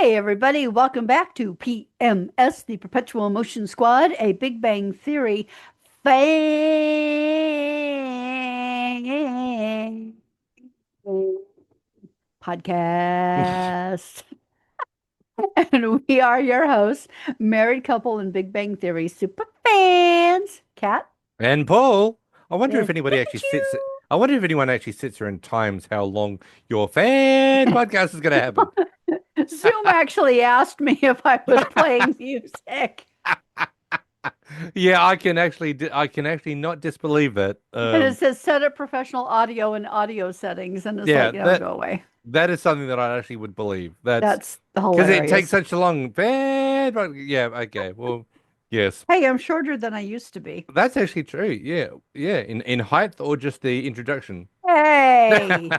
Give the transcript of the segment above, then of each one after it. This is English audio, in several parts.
Hey, everybody, welcome back to PMS, the Perpetual Motion Squad, a Big Bang Theory fan podcast. And we are your hosts, married couple and Big Bang Theory super fans. Kat And Paul, I wonder if and anybody actually sits. Pikachu. I wonder if anyone actually sits there and times how long your fan podcast is going to happen. Zoom actually asked me if I was playing music. Yeah, I can actually not disbelieve that. And it says set up professional audio and audio settings, and it's Yeah, like, no, go away. that is something that I actually would believe. That's That's because it takes hilarious. such a long fan. Yeah, okay. Well, yes, Hey, I'm shorter than I used to be. that's actually true. Yeah, yeah. In height or just the introduction. Hey,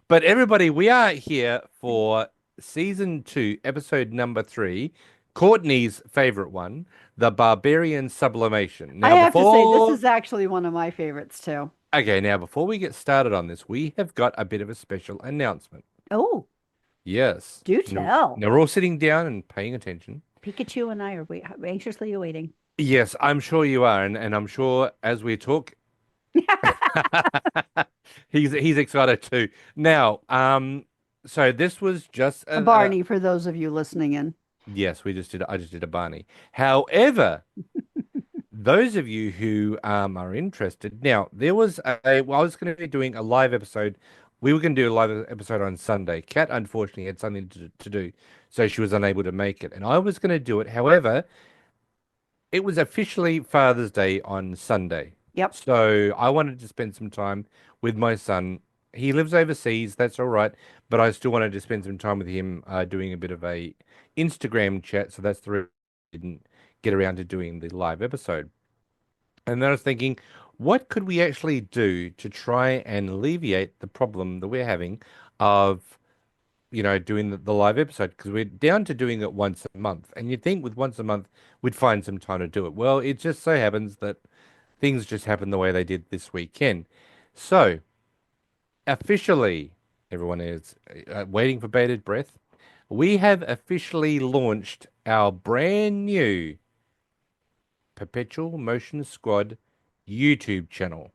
But everybody, we are here for season 2, episode number 3, Courtney's favorite one, the Barbarian Sublimation. I Now, have to say, this before is actually one of my favorites too. okay, now before we get started on this, we have got a bit of a special announcement. Oh, Yes. do Now, tell. now we're all sitting down and paying attention. Pikachu and I are anxiously awaiting. Yes, I'm sure you are, and I'm sure as we talk, he's excited too. Now, so this was just A Barney, for those of you listening in. yes, I just did a Barney. However, those of you who are interested, now there was well, I was going to be doing a live episode. We were going to do a live episode on Sunday. Kat unfortunately had something to do, so she was unable to make it, and I was going to do it. However, it was officially Father's Day on Sunday, Yep. so I wanted to spend some time with my son. He lives overseas, that's all right, but I still wanted to spend some time with him, doing a bit of a Instagram chat. So that's the reason I didn't get around to doing the live episode. And then I was thinking, what could we actually do to try and alleviate the problem that we're having of, doing the live episode? Because we're down to doing it once a month. And you'd think with once a month, we'd find some time to do it. Well, it just so happens that things just happen the way they did this weekend. So, officially, everyone is waiting for bated breath. We have officially launched our brand new Perpetual Motion Squad YouTube channel.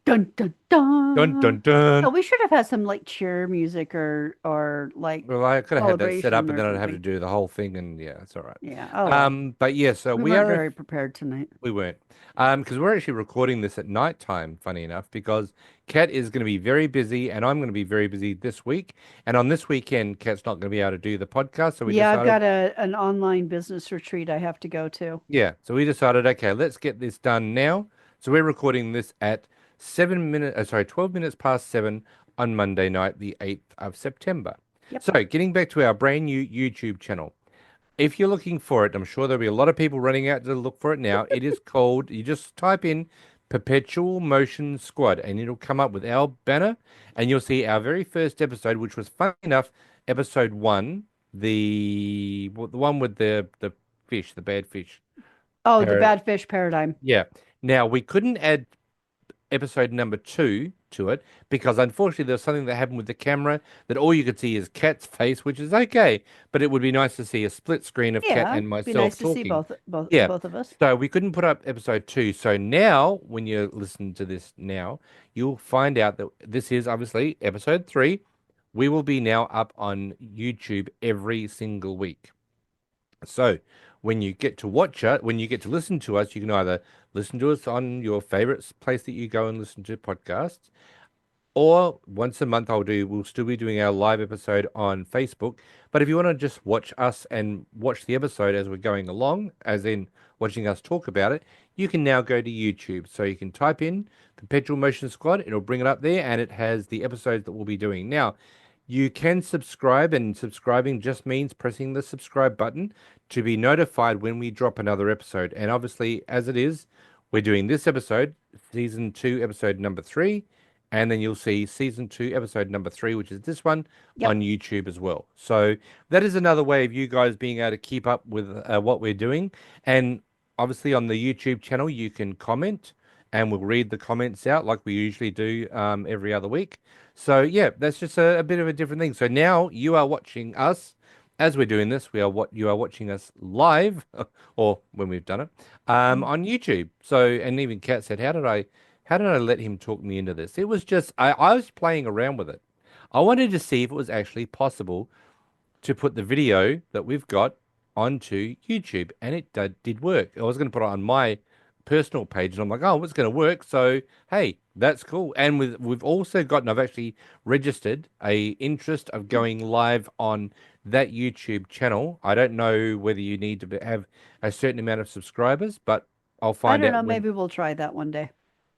Dun dun Dun dun. dun dun. Oh, we should have had some like cheer music or like Well, I could have had that set up, celebration and or then I'd have to something. do the whole thing, and yeah, it's all right. Yeah. Oh well. But yeah, so We we weren't are. very prepared tonight. We weren't. Because we're actually recording this at night time, funny enough, because Kat is going to be very busy and I'm going to be very busy this week. And on this weekend, Kat's not going to be able to do the podcast. So we Yeah, I've decided, got an online business retreat I have to go to. yeah, so we decided, okay, let's get this done now. So we're recording this at 12 minutes past 7 on Monday night, the 8th of September. Yep. So getting back to our brand new YouTube channel. If you're looking for it, I'm sure there'll be a lot of people running out to look for it now. It is called, you just type in Perpetual Motion Squad and it'll come up with our banner and you'll see our very first episode, which was funny enough, episode 1, the one with the fish, the bad fish. Oh, the Par- Bad Fish Paradigm. Yeah. Now, we couldn't add episode number 2 to it because unfortunately there was something that happened with the camera that all you could see is Kat's face, which is okay, but it would be nice to see a split screen of Kat Yeah, and it'd be myself nice to see talking. both Yeah. both of us. So we couldn't put up episode 2. So now when you listen to this now, you'll find out that this is obviously episode 3. We will be now up on YouTube every single week. So when you get to watch it, when you get to listen to us, you can either listen to us on your favorite place that you go and listen to podcasts, or once a month we'll still be doing our live episode on Facebook. But if you want to just watch us and watch the episode as we're going along, as in watching us talk about it, you can now go to YouTube. So you can type in Perpetual Motion Squad, it'll bring it up there, and it has the episodes that we'll be doing. Now, you can subscribe, and subscribing just means pressing the subscribe button to be notified when we drop another episode. And obviously, as it is, we're doing this episode, season 2, episode number 3, and then you'll see season 2, episode number 3, which is this one, Yep. on YouTube as well. So that is another way of you guys being able to keep up with what we're doing. And obviously, on the YouTube channel, you can comment and we'll read the comments out like we usually do every other week. So yeah, that's just a bit of a different thing. So now you are watching us as we're doing this. We are what you are watching us live, or when we've done it, on YouTube. So and even Kat said, how did I let him talk me into this? It was just I was playing around with it. I wanted to see if it was actually possible to put the video that we've got onto YouTube, and it did work. I was going to put it on my personal page, and I'm like, oh, it's going to work. So hey, that's cool. And we've also gotten, I've actually registered a interest of going live on that YouTube channel. I don't know whether you need to have a certain amount of subscribers, but I'll I find don't out know. when. Maybe we'll try that one day.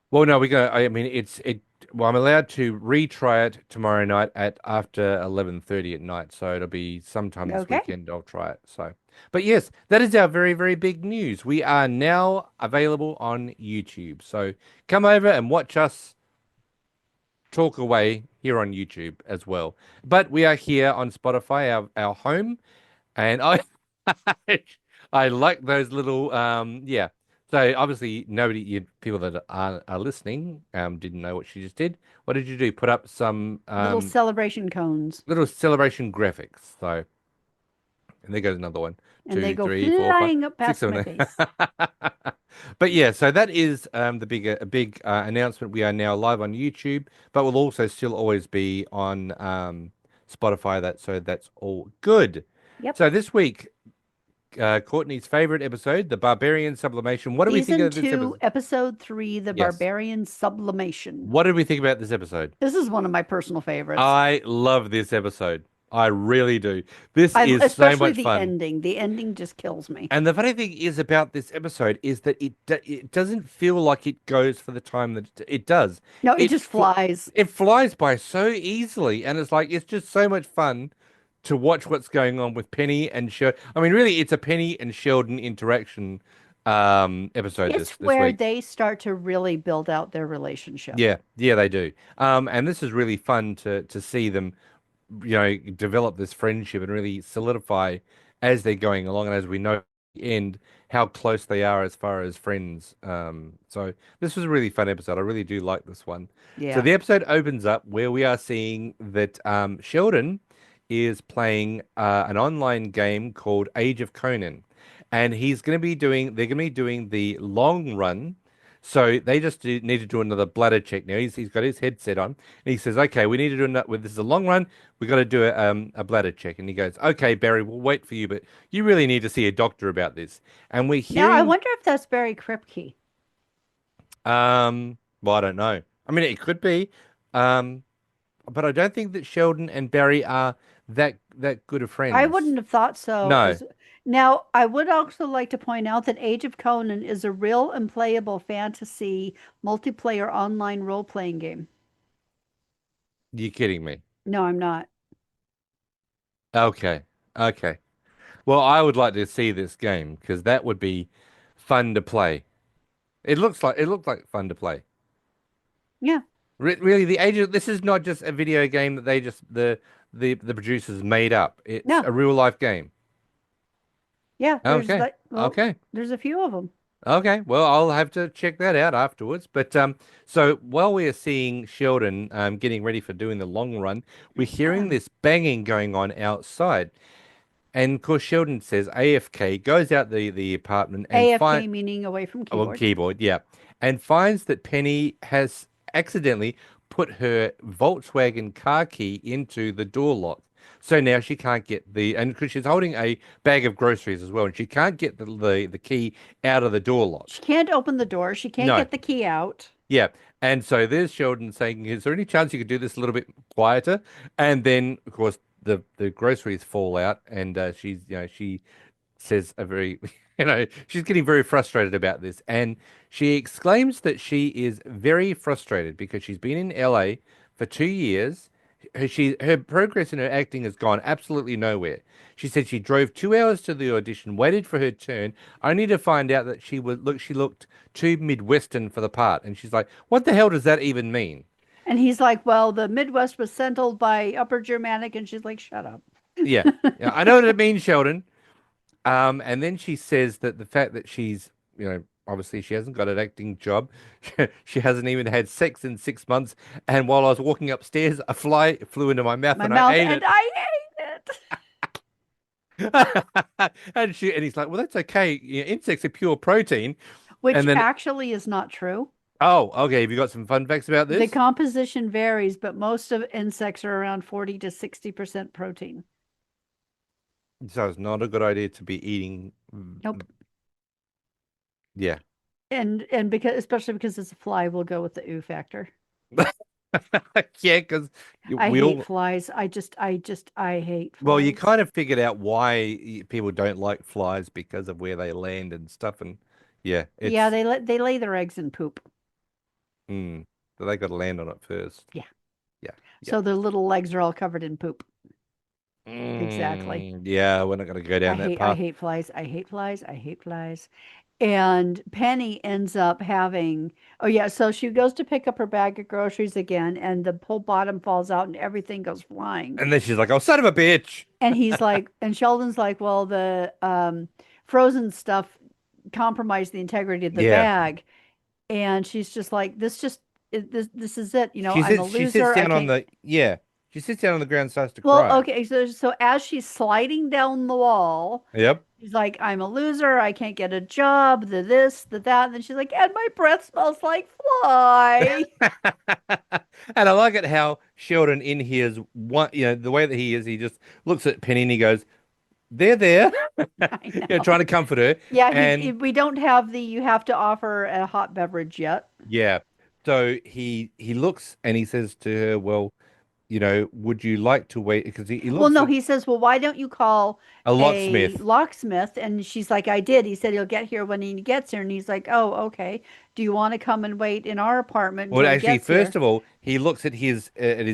Well, no, we're gonna. I mean, it. Well, I'm allowed to retry it tomorrow night at after 11:30 at night, so it'll be sometime this Okay. weekend. I'll try it. So, but yes, that is our very, very big news. We are now available on YouTube. So come over and watch us talk away here on YouTube as well. But we are here on Spotify, our home, and I I like those little yeah. So obviously nobody you people that are listening didn't know what she just did. What did you do? Put up some Little celebration cones, little celebration graphics. So and there goes another one, and they two, go three, four, five, flying up six, past my seven, face. eight. But yeah, so that is the big announcement. We are now live on YouTube, but we'll also still always be on Spotify. That's all good. Yep. So this week, Courtney's favorite episode, the Barbarian Sublimation. What do we think Season of this 2, episode? Episode 3, The Yes. Barbarian Sublimation. What did we think about this episode? This is one of my personal favorites. I love this episode. I really do. This is so Especially much the fun. ending. The ending just kills me. And the funny thing is about this episode is that it doesn't feel like it goes for the time that it does. No, it It just fl flies. it flies by so easily, and it's just so much fun to watch what's going on with Penny and Sheldon. I mean, really, it's a Penny and Sheldon interaction episode It's this where week. they start to really build out their relationship. Yeah, yeah, they do. And this is really fun to see them develop this friendship and really solidify as they're going along, and as we know at the end how close they are as far as friends. So this was a really fun episode. I really do like this one. So Yeah. the episode opens up where we are seeing that Sheldon is playing an online game called Age of Conan, and they're going to be doing the long run. So they just need to do another bladder check now. He's got his headset on, and he says, "Okay, we need to do another. This is a long run. We got to do a bladder check." And he goes, "Okay, Barry, we'll wait for you, but you really need to see a doctor about this." And we're Now, I hearing, wonder if that's Barry Kripke. well, I don't know. I mean, it could be, um, but I don't think that Sheldon and Barry are that good of I friends. wouldn't have thought so. No, As now, I would also like to point out that Age of Conan is a real and playable fantasy multiplayer online role-playing game. you're kidding me. No, I'm not. Okay, okay. Well, I would like to see this game because that would be fun to play. It looked like fun to play. Yeah. Really, this is not just a video game that they just the producers made up. It's No. a real life game. Yeah, there's Okay, like, well, okay, there's a few of them. okay. Well, I'll have to check that out afterwards. But so while we are seeing Sheldon getting ready for doing the long run, we're hearing this banging going on outside, and of course Sheldon says AFK, goes out the apartment and AFK meaning away from Oh, on keyboard. keyboard, yeah. And finds that Penny has accidentally put her Volkswagen car key into the door lock. So now she can't get and because she's holding a bag of groceries as well, and she can't get the key out of the door lock. She can't open the door. She can't No, get the key out. yeah. And so there's Sheldon saying, "Is there any chance you could do this a little bit quieter?" And then, of course, the groceries fall out, and she says a very, she's getting very frustrated about this. And she exclaims that she is very frustrated because she's been in LA for 2 years. Her progress in her acting has gone absolutely nowhere. She said she drove 2 hours to the audition, waited for her turn, only to find out that she looked too Midwestern for the part. And she's like, what the hell does that even mean? And he's like, well, the Midwest was settled by Upper Germanic. And she's like, shut up. Yeah, yeah, I know what it means, Sheldon. And then she says that the fact that she's, obviously she hasn't got an acting job. She hasn't even had sex in 6 months. And while I was walking upstairs, a fly flew into my mouth My and I mouth, ate and it. I hate it. And he's like, well, that's okay. Insects are pure protein. Which And then, actually is not true. oh, okay. Have you got some fun facts about The this? composition varies, but most of insects are around 40 to 60% protein. So it's not a good idea to be eating. Nope. Yeah. And because especially because it's a fly, we'll go with the ooh factor. Yeah, because I we hate all, flies. I hate well, you flies. kind of figured out why people don't like flies because of where they land and stuff. And yeah, Yeah, it's, they lay their eggs in poop. mm, so they got to land on it first. Yeah. Yeah. Yeah. So their little legs are all covered in poop. Exactly. Yeah, we're not going to go down that I path. hate flies. I hate flies. I hate flies. And Penny ends up having, oh yeah, so she goes to pick up her bag of groceries again, and the whole bottom falls out and everything goes flying. And then she's like, "Oh, son of a bitch!" And he's like, and Sheldon's like, well, the frozen stuff compromised the integrity of the Yeah. bag. And she's just like, this is it. You know, She I'm a sits. She sits loser. I down on can't. the. Yeah. She sits down on the ground, and starts to Well, cry. okay, so as she's sliding down the wall, Yep. she's like, I'm a loser. I can't get a job. The this, the that. And then she's like, and my breath smells like fly. And I like it how Sheldon in here's one, the way that he is, he just looks at Penny and he goes, "They're there," I trying know. to comfort her. Yeah, And we don't have the you have to offer a hot beverage yet. yeah, so he looks and he says to her, "Well, would you like to wait?" Because he Well, looks no, at he says, well, why don't you call a a locksmith. locksmith? And she's like, I did. He said he'll get here when he gets here. And he's like, oh, okay. Do you want to come and wait in our apartment Well, until he actually, gets first here? of all, he looks at his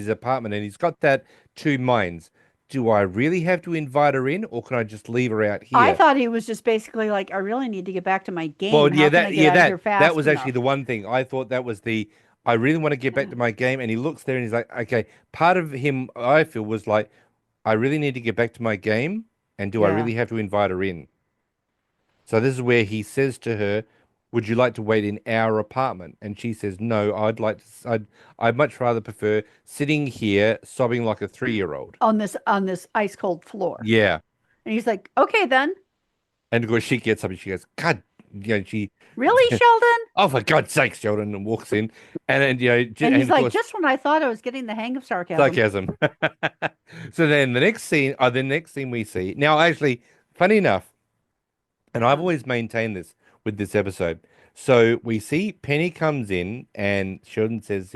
apartment and he's got that two minds. Do I really have to invite her in, or can I just leave her out I here? thought he was just basically like, I really need to get back to my game. Well, How can I get out of here that fast was actually enough? the one thing I thought that was the I really want to get back to my game. And he looks there and he's like, okay, part of him I feel was like, I really need to get back to my game, and do I Yeah. really have to invite her in? So this is where he says to her, "Would you like to wait in our apartment?" And she says, "No, I'd much rather prefer sitting here sobbing like a 3-year-old." On this ice cold floor. Yeah. And he's like, okay, then. And of course she gets up and she goes, "God," she, Really, Sheldon? "Oh, for God's sake, Sheldon," and walks in, and then And and he's of like, course just when I thought I was getting the hang of sarcasm. sarcasm. So then the next scene we see now, actually, funny enough. And I've always maintained this with this episode. So we see Penny comes in and Sheldon says,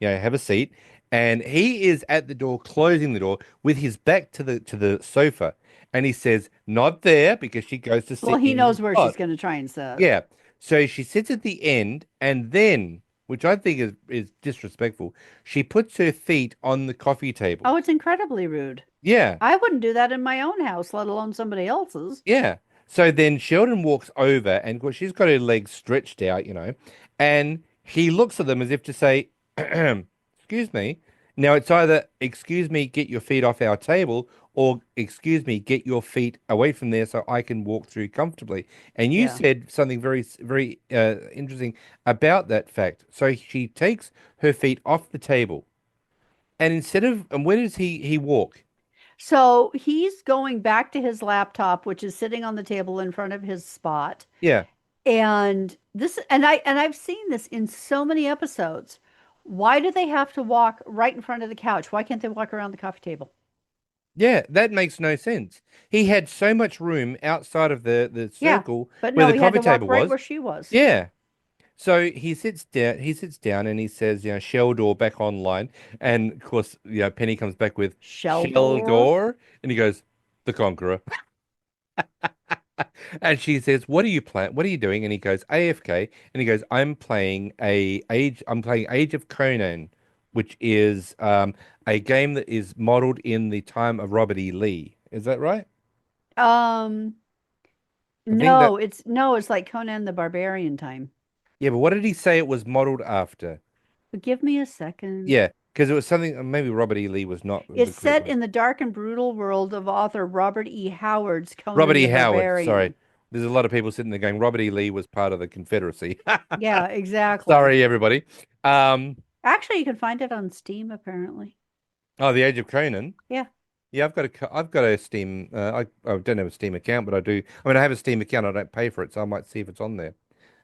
have a seat. And he is at the door, closing the door with his back to the sofa. And he says, "Not there," because she goes to Well, sit he in his knows where she's spot. going to try and sit. Yeah. So she sits at the end, and then, which I think is disrespectful, she puts her feet on the coffee table. Oh, it's incredibly rude. Yeah. I wouldn't do that in my own house, let alone somebody else's. Yeah. So then Sheldon walks over and she's got her legs stretched out, and he looks at them as if to say, "Excuse me." Now it's either "Excuse me, get your feet off our table," or "Excuse me, get your feet away from there so I can walk through comfortably." And you Yeah. said something very interesting about that fact. So she takes her feet off the table, and and where does he walk? So he's going back to his laptop, which is sitting on the table in front of his spot. Yeah. And I've seen this in so many episodes. Why do they have to walk right in front of the couch? Why can't they walk around the coffee table? Yeah, that makes no sense. He had so much room outside of the Yeah. circle But where no, the he had coffee to walk table right was. where she was. Yeah. So he sits down and he says, Sheldor back online. And of course, Penny comes back with Sheldor. Sheldor. And he goes, "The Conqueror." And she says, "What are you playing? What are you doing?" And he goes, "AFK." And he goes, I'm playing Age of Conan, which is a game that is modeled in the time of Robert E. Lee. Is that right? Um, I think that, no, it's like Conan the Barbarian time. yeah, but what did he say it was modeled after? But give me a second. Yeah, because it was something, maybe Robert E. Lee was not the It's correct set one. in the dark and brutal world of author Robert E. Howard's Robert Conan E. the Howard, sorry. Barbarian. There's a lot of people sitting there going, Robert E. Lee was part of the Confederacy. Yeah, exactly. Sorry, everybody. Um, Actually, you can find it on Steam apparently. oh, the Age of Conan. Yeah. Yeah, I've got a Steam. I don't have a Steam account, but I do. I mean, I have a Steam account. I don't pay for it, so I might see if it's on there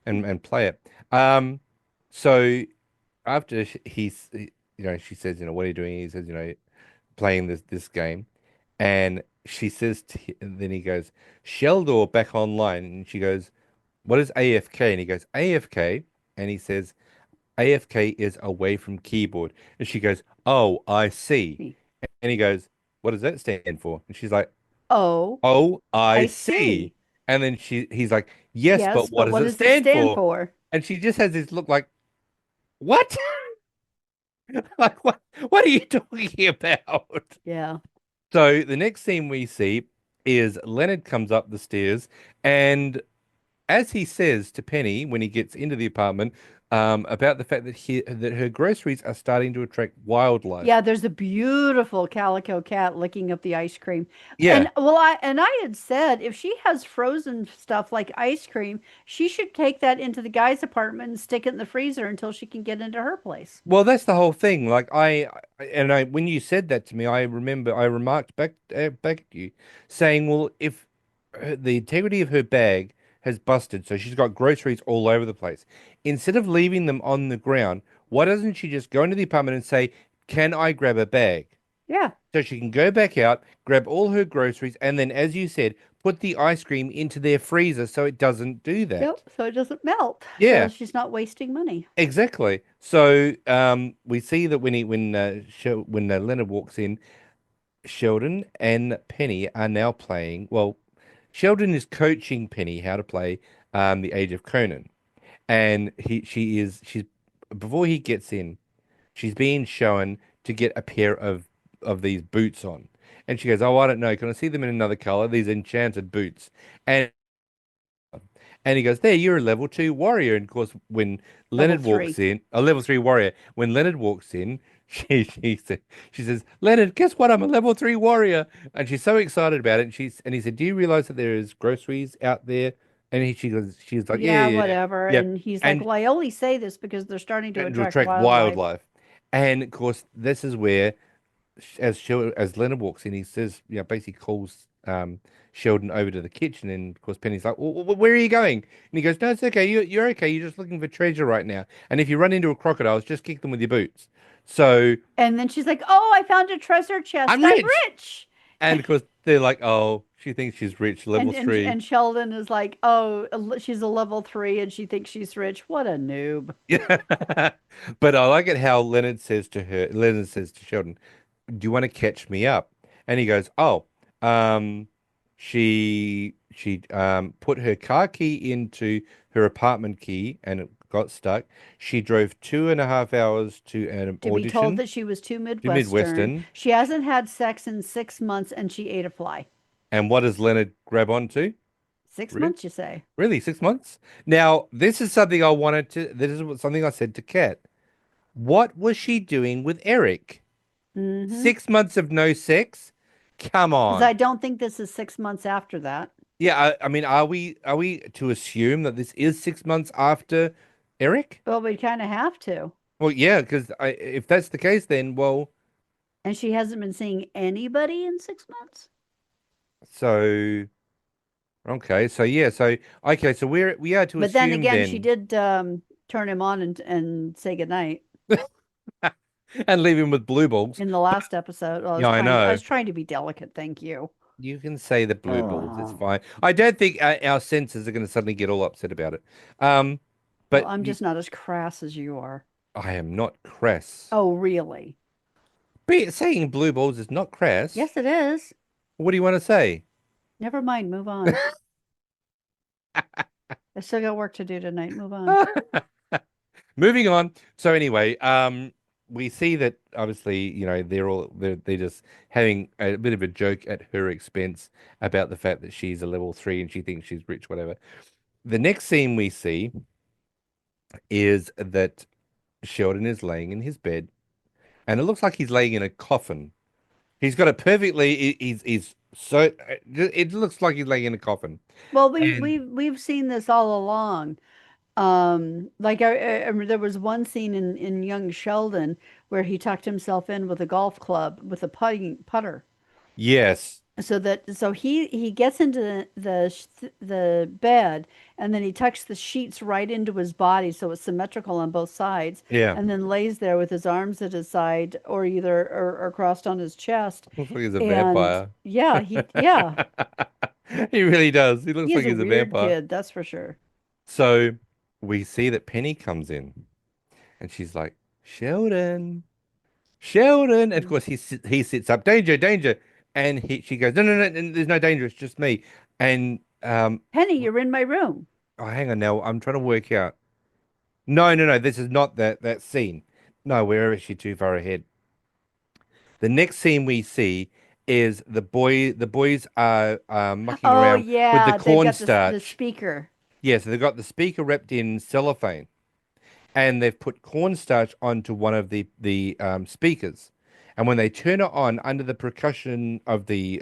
and play it. Um, so after she says, what are you doing? He says, playing this game, and she says, then he goes, Sheldon back online, and she goes, what is AFK? And he goes, AFK, and he says, AFK is away from keyboard, and she goes, oh, I see, Me. and he goes, what does that stand for? And she's like, Oh, oh, I I see, see. and then he's like, yes, Yes, but what but does what it does it stand stand for? for? And she just has this look like, what? Like, what are you talking about? Yeah. So the next scene we see is Leonard comes up the stairs, and as he says to Penny when he gets into the apartment, about the fact that her groceries are starting to attract wildlife. Yeah, there's a beautiful calico cat licking up the ice cream. And Yeah. well, I had said if she has frozen stuff like ice cream, she should take that into the guy's apartment and stick it in the freezer until she can get into her place. Well, that's the whole thing. Like when you said that to me, I remember I remarked back at you saying, well, if the integrity of her bag has busted, so she's got groceries all over the place, instead of leaving them on the ground, why doesn't she just go into the apartment and say, "Can I grab a bag?" Yeah. So she can go back out, grab all her groceries, and then, as you said, put the ice cream into their freezer so it doesn't do that. Yep. So it doesn't melt. So Yeah. she's not wasting money. Exactly. So we see that when Leonard walks in, Sheldon and Penny are now playing. Well, Sheldon is coaching Penny how to play the Age of Conan, and she's before he gets in, she's being shown to get a pair of these boots on, and she goes, "Oh, I don't know. Can I see them in another color? These enchanted boots." And he goes, there, you're a level 2 warrior. And of course, when Level Leonard walks three. in, a level 3 warrior, when Leonard walks in, she says, Leonard, guess what? I'm a level 3 warrior. And she's so excited about it. And he said, do you realize that there is groceries out there? And she's like, yeah, Yeah, yeah, yeah. whatever. Yeah. And he's like, And well, I only say this because they're starting to and to attract attract wildlife. wildlife. And of course, this is where as Leonard walks in, he says, basically calls Sheldon over to the kitchen, and of course Penny's like, well, "Where are you going?" And he goes, "No, it's okay. You're okay. You're just looking for treasure right now. And if you run into a crocodile, just kick them with your boots. So And then she's like, oh, I found a treasure chest. I'm I'm rich." rich. And of course they're like, "Oh, she thinks she's rich, level three." And Sheldon is like, oh, she's a level 3 and she thinks she's rich. What a noob. Yeah. But I like it how Leonard says to Sheldon, do you want to catch me up? And he goes, oh, she put her car key into her apartment key and it got stuck. She drove 2.5 hours to an To be told audition that she was too to Midwestern. Midwestern. She hasn't had sex in 6 months and she ate a fly. And what does Leonard grab onto? Six Really? months, you say? Really, 6 months? Now, this is something something I said to Kat. What was she doing with Eric? Mm-hmm. 6 months of no sex? Come Because I on. don't think this is 6 months after that. Yeah, I mean, are we to assume that this is 6 months after Eric? Well, we kind of have to. Well, yeah, because if that's the case, then well, And she hasn't been seeing anybody in 6 months. so okay, so yeah, so okay, so we are to But then assume again, she then did turn him on and say goodnight and leave him with blue balls. in the last episode. Well, Yeah, I I know. was trying to be delicate. Thank you. You can say the blue balls. It's Oh, fine. I don't think our senses are going to suddenly get all upset about it. well, But I'm just not as crass as you are. I am not crass. Oh, really? Saying blue balls is not crass. Yes, it is. What do you want to say? Never mind. Move on. I still got work to do tonight. Move on. Moving on. So anyway, we see that obviously, they're just having a bit of a joke at her expense about the fact that she's a level 3 and she thinks she's rich, whatever. The next scene we see is that Sheldon is laying in his bed, and it looks like he's laying in a coffin. He's got it perfectly. He's So it looks like he's laying in a coffin. Well, And we've seen this all along. Like I remember there was one scene in young Sheldon where he tucked himself in with a golf club with a putter. yes, So he gets into the bed and then he tucks the sheets right into his body so it's symmetrical on both sides yeah, and then lays there with his arms at his side or crossed on his chest. looks like he's a And vampire. yeah, yeah, He really does. He looks he like is a he's a weird vampire. kid, that's for sure. So we see that Penny comes in and she's like, Sheldon, Sheldon. And of Mm. course, he sits up, danger, danger. And she goes, no, no, no, there's no danger. It's just me. And Penny, you're in my room. oh, hang on now. I'm trying to work out. No, no, no. This is not that scene. No, we're actually too far ahead. The next scene we see is the boys are mucking Oh around with the yeah, they've got the cornstarch. speaker. Yeah, so they've got the speaker wrapped in cellophane, and they've put cornstarch onto one of the speakers. And when they turn it on under the percussion of the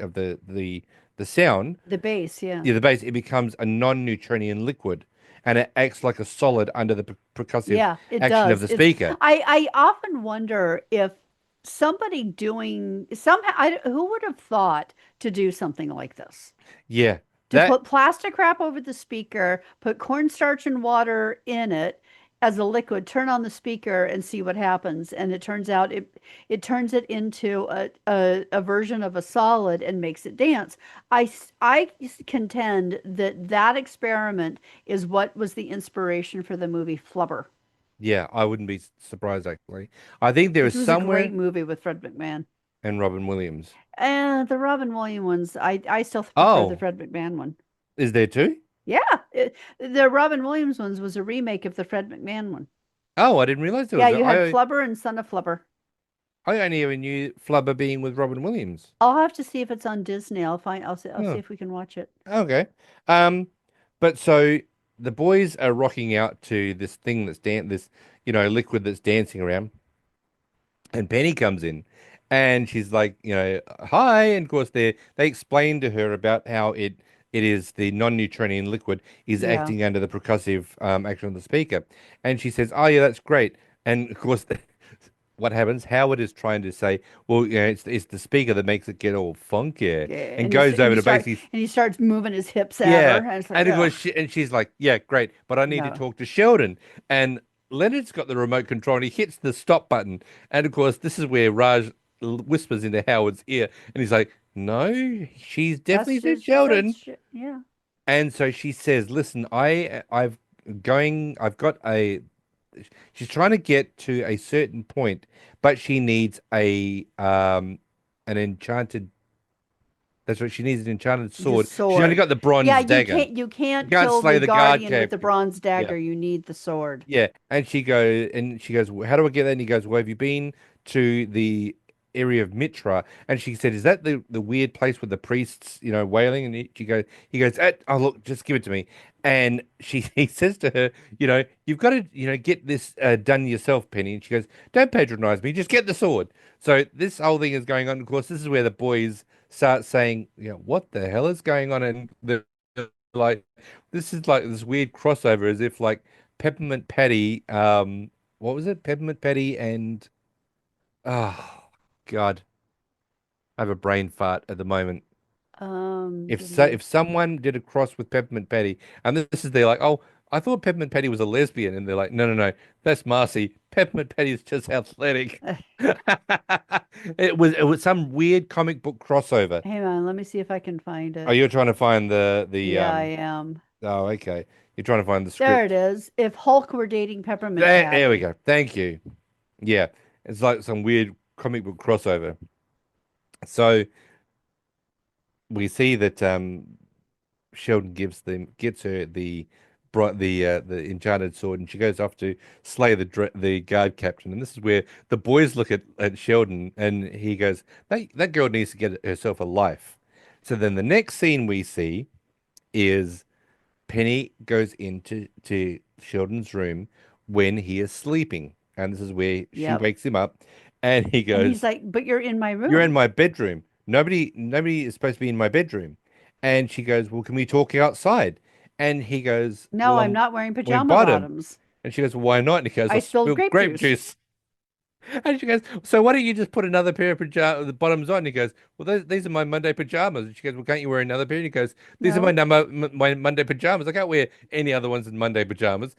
sound, The bass, yeah. yeah, the bass, it becomes a non-Newtonian liquid, and it acts like a solid under the percussive Yeah, it action of does. the It's speaker. I often wonder if somebody doing somehow who would have thought to do something like this? Yeah, To that put plastic wrap over the speaker, put cornstarch and water in it as a liquid, turn on the speaker and see what happens. And it turns out it turns it into a version of a solid and makes it dance. I contend that that experiment is what was the inspiration for the movie Flubber, yeah, I wouldn't be surprised actually. I think there which is was a great somewhere movie with Fred McMahon. and Robin Williams. And the Robin Williams ones, I still prefer the Oh, Fred McMahon one. is there two? Yeah, the Robin Williams ones was a remake of the Fred McMahon one. Oh, I didn't realize there Yeah, was you had Flubber and Son of Flubber. I only ever knew Flubber being with Robin Williams. I'll have to see if it's on Disney. I'll see Oh, if we can watch it. okay. Um, but so the boys are rocking out to this thing that's this, liquid that's dancing around, and Penny comes in, and she's like, hi, and of course they explain to her about how it is the non-Newtonian liquid is Yeah, acting under the percussive action of the speaker, and she says, oh yeah, that's great, and of course. What happens? Howard is trying to say, well, it's the speaker that makes it get all funky, yeah, and goes over to basically, and he starts moving his hips at her, yeah, and it's like, and of oh course, and she's like, yeah, great, but I need to no, talk to Sheldon, and Leonard's got the remote control, and he hits the stop button, and of course, this is where Raj whispers into Howard's ear, and he's like, no, she's definitely said she said, Sheldon, yeah, and so she says, listen, I've got a she's trying to get to a certain point, but she needs an enchanted. That's what she needs, an enchanted the sword. She's only sword. got the Yeah, bronze dagger. you You can't can't kill slay the the guard guardian with the captain. bronze Yeah, dagger. You need the sword. yeah. And she goes, well, how do I get that? And he goes, well, have you been to the area of Mitra? And she said, is that the weird place with the priests, wailing? And he goes, oh look, just give it to me. And he says to her, you've got to, get this done yourself, Penny. And she goes, don't patronize me, just get the sword. So this whole thing is going on. Of course, this is where the boys start saying, what the hell is going on? And they're like, this is like this weird crossover, as if like Peppermint Patty, what was it? Peppermint Patty and oh God, I have a brain fart at the moment. Give me If someone did a cross with Peppermint Patty, and they're like, oh, I thought Peppermint Patty was a lesbian, and they're like, no, no, no, that's Marcy. Peppermint Patty is just athletic. It was some weird comic book crossover. hang on, let me see if I can find Oh, it. you're trying to find the Yeah, I am. oh, okay. You're trying to find the There it script. is. If Hulk were dating Peppermint There we Patty. go. Thank you. Yeah, it's like some weird comic book crossover. So we see that Sheldon gets her the enchanted sword, and she goes off to slay the guard captain. And this is where the boys look at Sheldon, and he goes, that girl needs to get herself a life." So then the next scene we see is Penny goes into to Sheldon's room when he is sleeping, and this is where she Yep. wakes him up, and he And he's goes, like, but you're in my "You're in room. my bedroom." nobody is supposed to be in my bedroom. And she goes, well, can we talk outside? And he goes, No, well, I'm I'm not wearing wearing pajama bottom. bottoms. And she goes, well, why not? And he goes, I I spilled spilled grape grape juice. juice. And she goes, so why don't you just put another pair of pajama the bottoms on? And he goes, well, these are my Monday pajamas. And she goes, well, can't you wear another pair? And he goes, these are No. my Monday pajamas. I can't wear any other ones than Monday pajamas.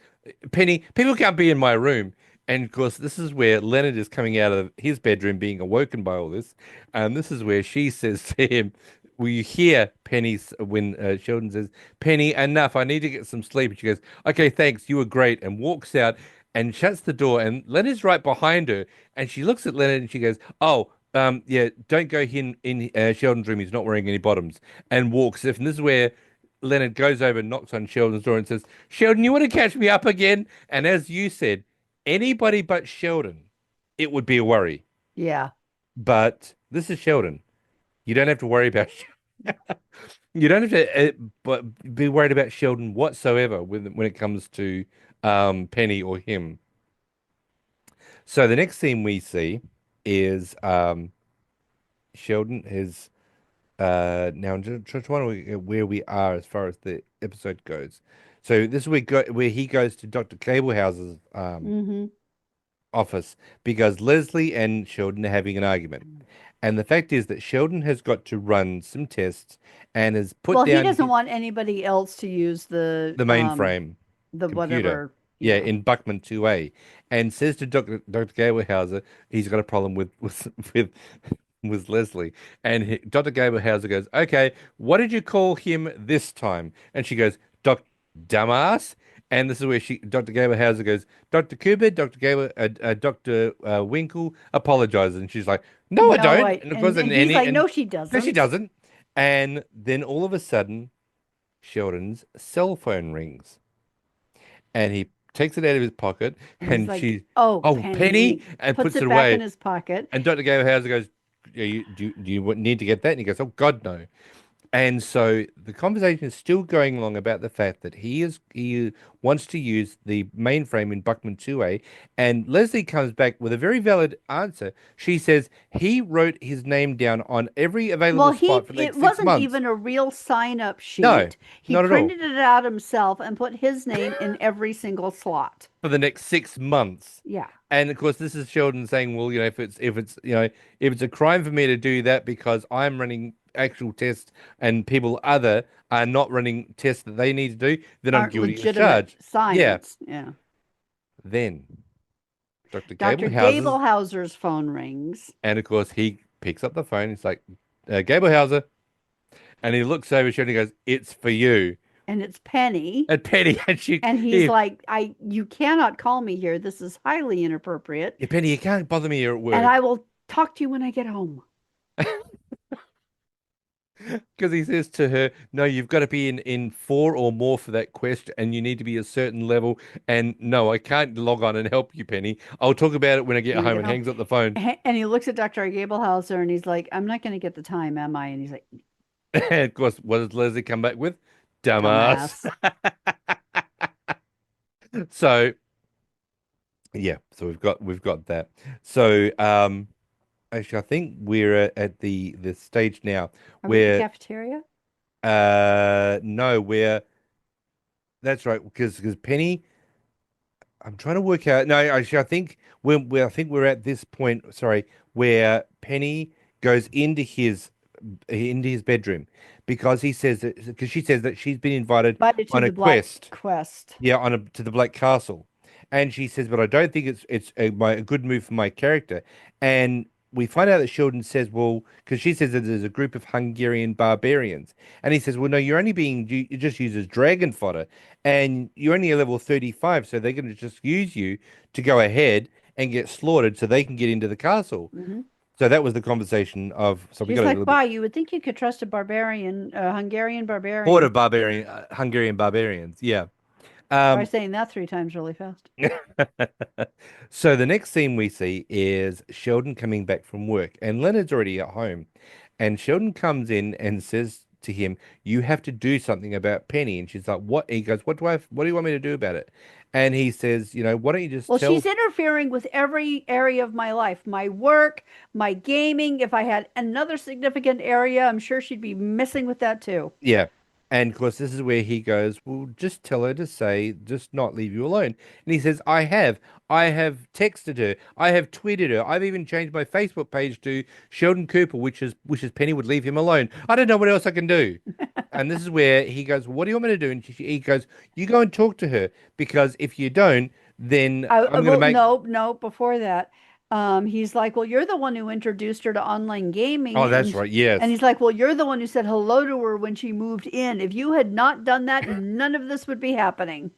Penny, people can't be in my room. And of course, this is where Leonard is coming out of his bedroom, being awoken by all this. And this is where she says to him, will you hear Penny when Sheldon says, Penny, enough. I need to get some sleep. And she goes, okay, thanks. You were great. And walks out and shuts the door. And Leonard's right behind her. And she looks at Leonard and she goes, oh, yeah, don't go in Sheldon's room. He's not wearing any bottoms. And walks. And this is where Leonard goes over and knocks on Sheldon's door and says, Sheldon, you want to catch me up again? And as you said, anybody but Sheldon, it would be a worry. Yeah. But this is Sheldon. You don't have to worry about. You don't have to but be worried about Sheldon whatsoever when it comes to Penny or him. So the next scene we see is Sheldon is now I'm just trying to work where we are as far as the episode goes. So this is where he goes to Dr. Cablehouse's Mm-hmm. office because Leslie and Sheldon are having an argument. And the fact is that Sheldon has got to run some tests and has put Well, he down doesn't want anybody else to use the mainframe the computer. whatever. Yeah, Yeah. in Buckman 2A, and says to Dr. Gablehauser he's got a problem with Leslie. And Dr. Gablehauser goes, okay, what did you call him this time? And she goes, Doc Dumbass. And this is where Dr. Gablehauser goes, Dr. Cooper, Dr. Winkle apologizes. And she's like, no, I No, don't. I And of course, and he's like, and no, she no, she doesn't. doesn't. And then all of a sudden, Sheldon's cell phone rings and he takes it out of his pocket And he's and like, she, oh, oh, Penny, and Penny, he and puts puts it it back in away. his pocket. And Dr. Gabriel Hauser goes, do you need to get that? And he goes, oh, God, no. And so the conversation is still going along about the fact that he wants to use the mainframe in Buckman 2A. And Leslie comes back with a very valid answer. She says he wrote his name down on every Well, available spot for the it next six wasn't months. even a real sign-up No, sheet. He not at all. printed it out himself and put his name in every single slot. For the next 6 months. Yeah. And of course, this is Sheldon saying, "Well, if it's a crime for me to do that because I'm running actual tests and people other are not running tests that they need to do, then I'm Aren't guilty as legitimate charged." Yeah. science. Yeah. Then Dr. Dr. Gablehauser's, Gablehauser's phone rings, and of course, he picks up the phone. It's like, Gablehauser, and he looks over Sheldon and goes, "It's for you." and it's Penny. And Penny, and And he's like, you cannot call me here. This is highly inappropriate. yeah, Penny, you can't bother me here at And work. I will talk to you when I get home. Because he says to her, no, you've got to be in four or more for that quest, and you need to be a certain level. And no, I can't log on and help you, Penny. I'll talk about it when I get When I home, get and home. hangs up the phone. And he looks at Dr. Gablehauser and he's like, I'm not going to get the time, am I? And he's like, And of course, what does Leslie come back with? Dumbass. dumbass. So yeah, so we've got that. So actually, I think we're at the stage now Are we at the where cafeteria? no, where that's right, because Penny. I'm trying to work out. No, actually, I think we're at this point. Sorry, where Penny goes into his bedroom because she says that she's been invited Invited to on a the Black quest. Quest. Yeah, to the Black Castle, and she says, but I don't think it's a good move for my character. And we find out that Sheldon says, well, because she says that there's a group of Hungarian barbarians, and he says, well, no, you just used as dragon fodder, and you're only a level 35, so they're going to just use you to go ahead and get slaughtered, so they can get into the castle. Hmm. So that was the conversation of. So we She's got a like, little bit wow, you would think you could trust a barbarian, a Hungarian horde barbarian. of Hungarian barbarians. Yeah. Try Um, saying that 3 times really fast. So the next scene we see is Sheldon coming back from work, and Leonard's already at home. And Sheldon comes in and says to him, "You have to do something about Penny." And she's like, "What?" He goes, what do you want me to do about it?" And he says, "Why don't you just Well, tell?" she's interfering with every area of my life, my work, my gaming. If I had another significant area, I'm sure she'd be messing with that too. Yeah. And of course, this is where he goes, "Well, just tell her to say, just not leave you alone." And he says, I have texted her. I have tweeted her. I've even changed my Facebook page to Sheldon Cooper, which is Penny would leave him alone. I don't know what else I can do." And this is where he goes, "What do you want me to do?" And he goes, "You go and talk to her, because if you don't, then I'm going to Well, make." no, no, before that, he's like, well, you're the one who introduced her to online gaming, Oh, that's right. and Yes. he's like, well, you're the one who said hello to her when she moved in. If you had not done that, none of this would be happening.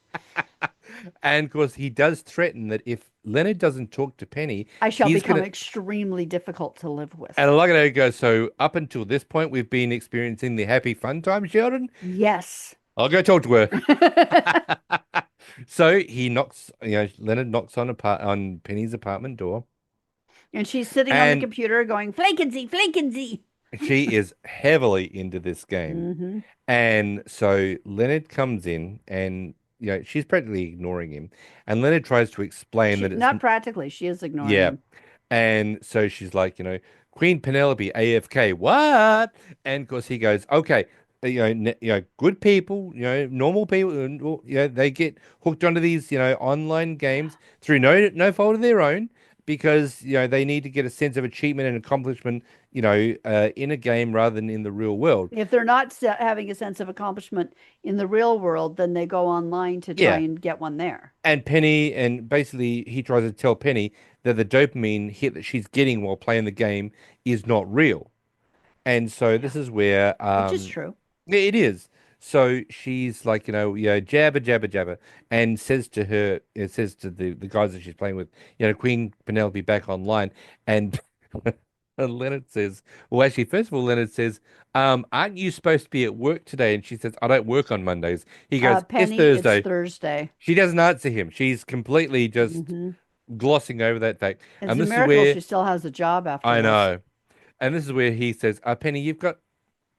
And of course, he does threaten that if Leonard doesn't talk to Penny, I shall he's become gonna. extremely difficult to live with. And I like it how it goes. "So up until this point, we've been experiencing the happy fun time, Sheldon. Yes. I'll go talk to her." So he knocks, Leonard knocks on Penny's apartment door, And she's sitting on the and computer going, Flankensy, Flankensy. she is heavily into this game. Hmm. And so Leonard comes in, and she's practically ignoring him. And Leonard tries to explain She, that it's not practically, she is ignoring yeah. him. And so she's like, "Queen Penelope, AFK, what?" And of course he goes, "Okay, good people, normal people, they get hooked onto these, online games through no fault of their own, because they need to get a sense of achievement and accomplishment, in a game rather than in the real world." If they're not having a sense of accomplishment in the real world, then they go online to try Yeah. and get one there. And Penny, and basically he tries to tell Penny that the dopamine hit that she's getting while playing the game is not real. And so Yeah, this is where which is true. yeah, it is. So she's like, jabber, jabber, jabber, and says to her, it says to the guys that she's playing with, "Queen Penelope back online." And, and Leonard says, well, actually, first of all, Leonard says, "Aren't you supposed to be at work today?" And she says, "I don't work on Mondays." He goes, "It's Penny, it's Thursday." Thursday. She doesn't answer him. She's completely just Hmm. glossing over that fact. It's And a this is miracle where she still has a job after I this. know. And this is where he says, "Penny, you've got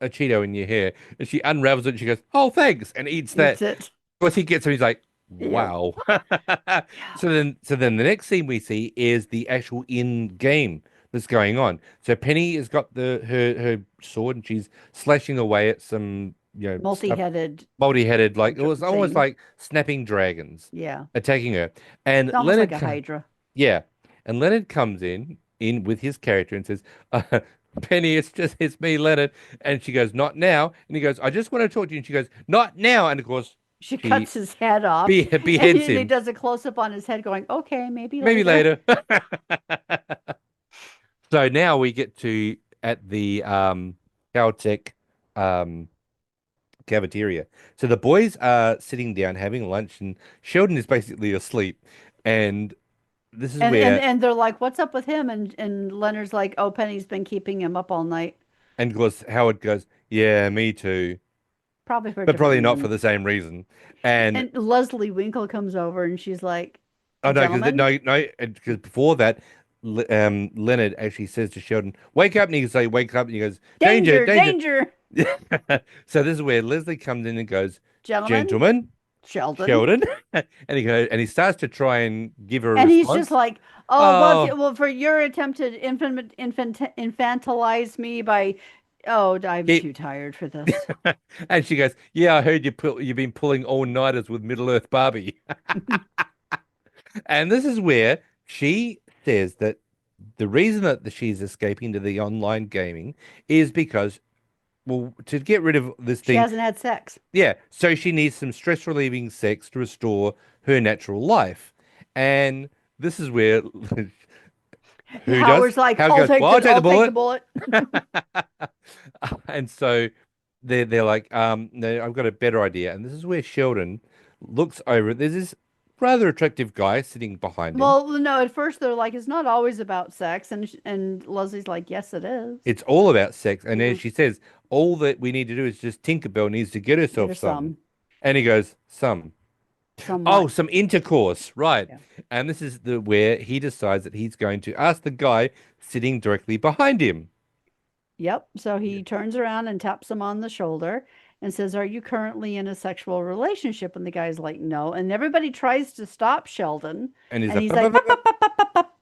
a Cheeto in your hair." And she unravels it and she goes, "Oh, thanks," and eats that. Eats it. Of course, he gets it. He's like, Yep. "Wow." Yeah. So then the next scene we see is the actual in game that's going on. So Penny has got her sword, and she's slashing away at some, stuff, Multi-headed multi-headed, like it was almost thing. like snapping dragons Yeah. attacking her. And It's almost like Leonard, a Hydra. yeah, and Leonard comes in with his character and says, "Penny, it's me, Leonard." And she goes, "Not now." And he goes, "I just want to talk to you." And she goes, "Not now." And of course, She she cuts his head off, and beheads he him. does a close-up on his head going, okay, maybe Maybe later. later. So now we get to at the Caltech um cafeteria. So the boys are sitting down having lunch, and Sheldon is basically asleep. And this is where, And they're like, what's up with him? And Leonard's like, oh, Penny's been keeping him up all night, and of course Howard goes, "Yeah, me too, probably for a but different probably not for reason. the same reason." And And Leslie Winkle comes over and she's like, oh no, because gentlemen, no, because before that, Leonard actually says to Sheldon, "Wake up!" And he say, "Wake up!" And he goes, "Danger, danger, danger." danger, So this is where Leslie comes in and goes, gentlemen, "Gentlemen, Sheldon. Sheldon," and he starts to try and give her a And he's just response. like, oh, well, Oh, well, for your attempt to infantilize me by, oh, I'm keep. too tired for this. And she goes, "Yeah, I heard you've been pulling all-nighters with Middle Earth Barbie." And this is where she says that the reason that she's escaping to the online gaming is because, well, to get rid of this She thing, hasn't had sex. yeah, so she needs some stress relieving sex to restore her natural life. And this is where who does? Howard's like, How goes, "Well, I'll take the I'll take the bullet." bullet. And so they're like, "No, I've got a better idea." And this is where Sheldon looks over. There's this rather attractive guy sitting behind him. Well, no, at first they're like, it's not always about sex, and Leslie's like, yes, it is. It's all about sex. And then Yeah, she says, "All that we need to do is just Tinkerbell needs to get get herself her some." some, And he goes, "Some." Oh, somewhat. some intercourse. Right. Yeah. And this is where he decides that he's going to ask the guy sitting directly behind him. Yep. So Yeah. he turns around and taps him on the shoulder and says, "Are you currently in a sexual relationship?" And the guy's like, "No." And everybody tries to stop Sheldon. And he's And like, he's "Bup, bup, like, bup, "Pop, bup." pop, pop, pop, pop, pop.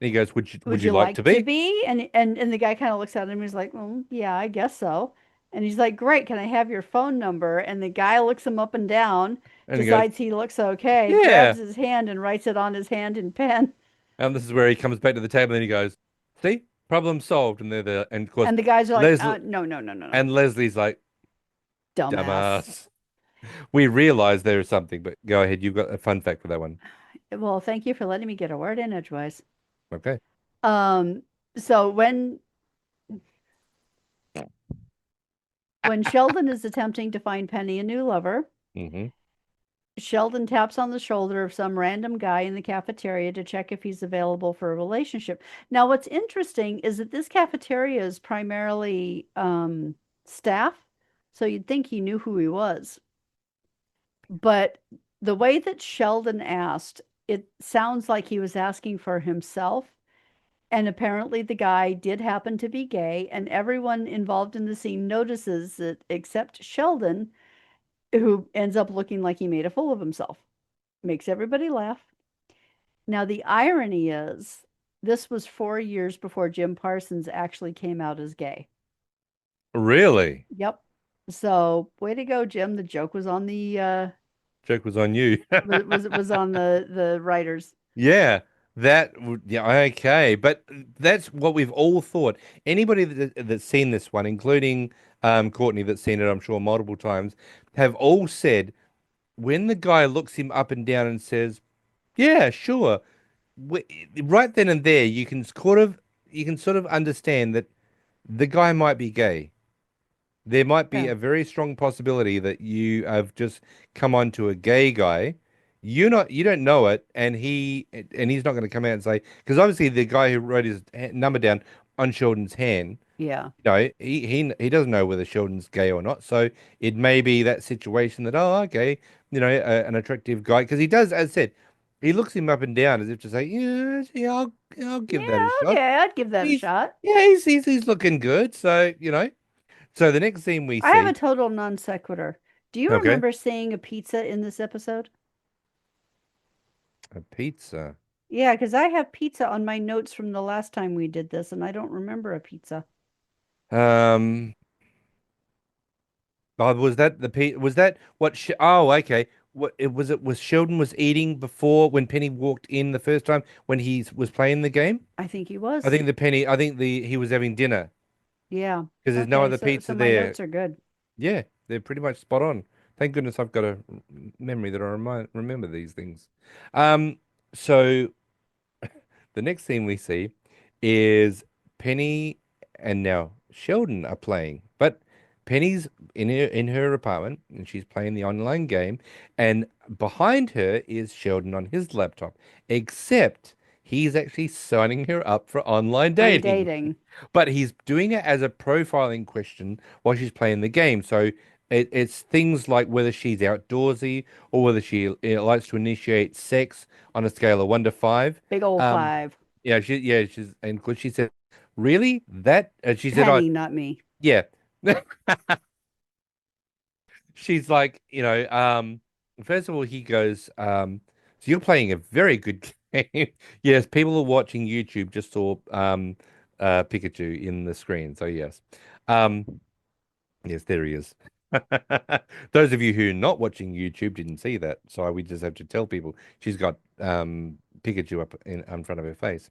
And he goes, would Would you you like to like to be?" be?" And the guy kind of looks at him and he's like, "Well, yeah, I guess so." And he's like, "Great, can I have your phone number?" And the guy looks him up and down, And he goes, decides he looks okay, "Yeah." grabs his hand and writes it on his hand in pen. And this is where he comes back to the table and he goes, "See, problem solved." And they're there, and of course, And the guys are like, Leslie no, no, no, no, no. and Leslie's like, Dumbass. "Dumbass." We realize there is something, but go ahead. You've got a fun fact for that one. Well, thank you for letting me get a word in edgewise. Okay. Um, so when Sheldon is attempting to find Penny a new lover, Hmm. Sheldon taps on the shoulder of some random guy in the cafeteria to check if he's available for a relationship. Now, what's interesting is that this cafeteria is primarily staff, so you'd think he knew who he was. But the way that Sheldon asked, it sounds like he was asking for himself. And apparently, the guy did happen to be gay, and everyone involved in the scene notices it except Sheldon, who ends up looking like he made a fool of himself. Makes everybody laugh. Now, the irony is, this was 4 years before Jim Parsons actually came out as gay. Really? Yep. So, way to go, Jim. The joke was on the Joke was on you. was on the writers. Yeah, that would, yeah, okay. But that's what we've all thought. Anybody that's seen this one, including Courtney that's seen it, I'm sure, multiple times, have all said when the guy looks him up and down and says, "Yeah, sure," w right then and there, you can sort of understand that the guy might be gay. There might be Yeah. a very strong possibility that you have just come onto a gay guy. You don't know it, and he's not going to come out and say, because obviously the guy who wrote his number down on Sheldon's hand, Yeah. he doesn't know whether Sheldon's gay or not. So it may be that situation that, oh, okay, an attractive guy, because he does, as I said, he looks him up and down as if to say, yeah, yeah, I'll give that Yeah, a shot. okay, I'd give that a He's shot. yeah, he's looking good. So so the next scene we I have a see. total non sequitur. Do you Okay. remember seeing a pizza in this episode? A pizza. Yeah, because I have pizza on my notes from the last time we did this, and I don't remember a pizza. Um, was that was that what oh, okay. What it was Sheldon was eating before when Penny walked in the first time when he was playing the game? I think he I was. think he was having dinner Yeah. because there's no Okay, other so pizza my there. notes are good. Yeah, they're pretty much spot on. Thank goodness I've got a memory that I remember these things. So the next scene we see is Penny and now Sheldon are playing, but Penny's in her apartment and she's playing the online game, and behind her is Sheldon on his laptop, except he's actually signing her up for online I'm dating. dating. But he's doing it as a profiling question while she's playing the game. So it's things like whether she's outdoorsy or whether she likes to initiate sex on a scale of 1 to 5. Big old Um, five. she's and because she said, "Really? That?" She said, "Oh, Penny, not me. yeah." She's like, first of all, he goes, "So you're playing a very good game." Yes, people are watching YouTube just saw Pikachu in the screen. So yes. Um, Yes, there he is. Those of you who are not watching YouTube didn't see that, so we just have to tell people she's got Pikachu up in front of her face.